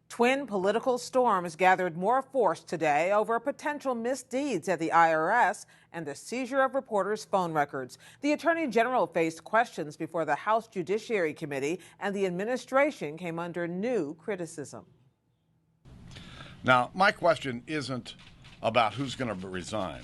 Twin political storms gathered more force today over potential misdeeds at the IRS and the seizure of reporters' phone records. The Attorney General faced questions before the House Judiciary Committee, and the administration came under new criticism. Now, my question isn't about who's going to resign.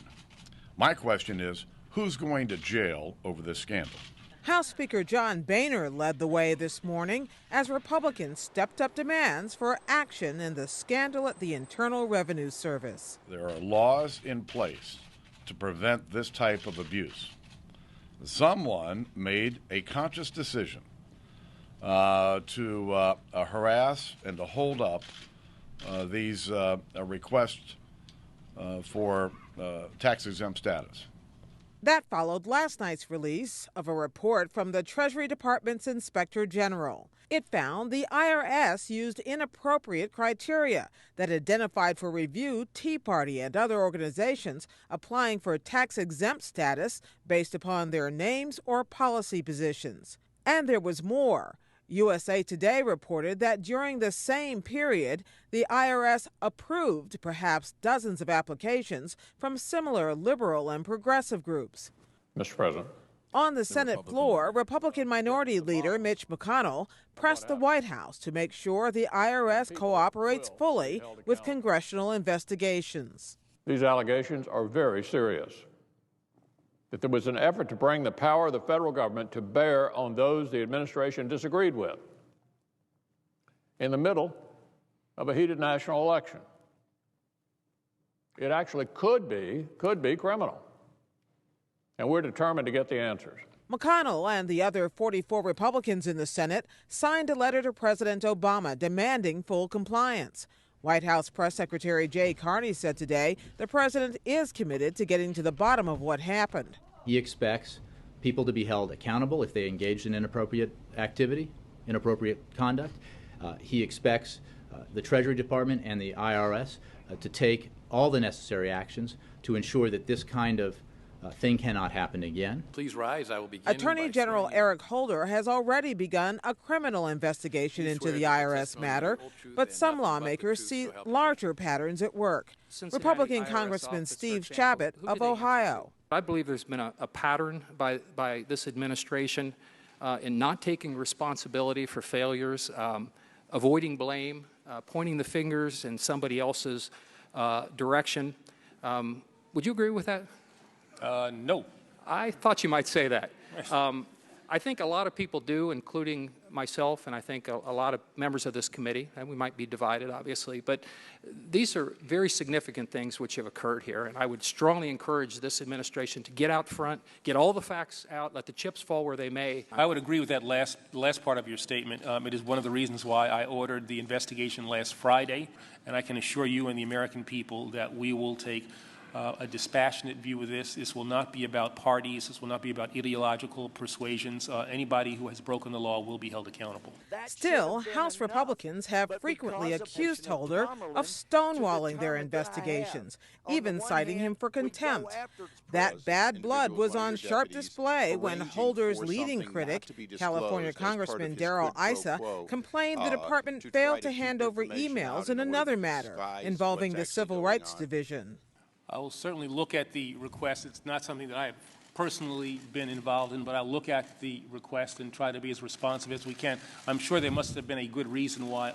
My question is, who's going to jail over this scandal? House Speaker John Boehner led the way this morning as Republicans stepped up demands for action in the scandal at the Internal Revenue Service. There are laws in place to prevent this type of abuse. Someone made a conscious decision to harass and to hold up these requests for tax-exempt status. That followed last night's release of a report from the Treasury Department's Inspector General. It found the IRS used inappropriate criteria that identified for review Tea Party and other organizations applying for tax-exempt status based upon their names or policy positions. And there was more. USA Today reported that during the same period, the IRS approved perhaps dozens of applications from similar liberal and progressive groups. Mr. President. On the Senate floor, Republican Minority Leader Mitch McConnell pressed the White House to make sure the IRS cooperates fully with congressional investigations. These allegations are very serious. That there was an effort to bring the power of the federal government to bear on those the administration disagreed with in the middle of a heated national election. It actually could be criminal. And we're determined to get the answers. McConnell and the other 44 Republicans in the Senate signed a letter to President Obama demanding full compliance. White House Press Secretary Jay Carney said today the president is committed to getting to the bottom of what happened. He expects people to be held accountable if they engaged in inappropriate activity, inappropriate conduct. He expects the Treasury Department and the IRS to take all the necessary actions to ensure that this kind of thing cannot happen again. Please rise. I will begin. Attorney General Eric Holder has already begun a criminal investigation into the IRS matter, but some lawmakers see larger patterns at work. Republican Congressman Steve Chabot of Ohio. I believe there's been a pattern by this administration in not taking responsibility for failures, avoiding blame, pointing the fingers in somebody else's direction. Would you agree with that? No. I thought you might say that. I think a lot of people do, including myself, and I think a lot of members of this committee, and we might be divided, obviously, but these are very significant things which have occurred here, and I would strongly encourage this administration to get out front, get all the facts out, let the chips fall where they may. I would agree with that last part of your statement. It is one of the reasons why I ordered the investigation last Friday, and I can assure you and the American people that we will take a dispassionate view of this. This will not be about parties. This will not be about ideological persuasions. Anybody who has broken the law will be held accountable. Still, House Republicans have frequently accused Holder of stonewalling their investigations, even citing him for contempt. That bad blood was on sharp display when Holder's leading critic, California Congressman Darrell Issa, complained the department failed to hand over emails in another matter involving the Civil Rights Division. I will certainly look at the request. It's not something that I have personally been involved in, but I'll look at the request and try to be as responsive as we can. I'm sure there must have been a good reason why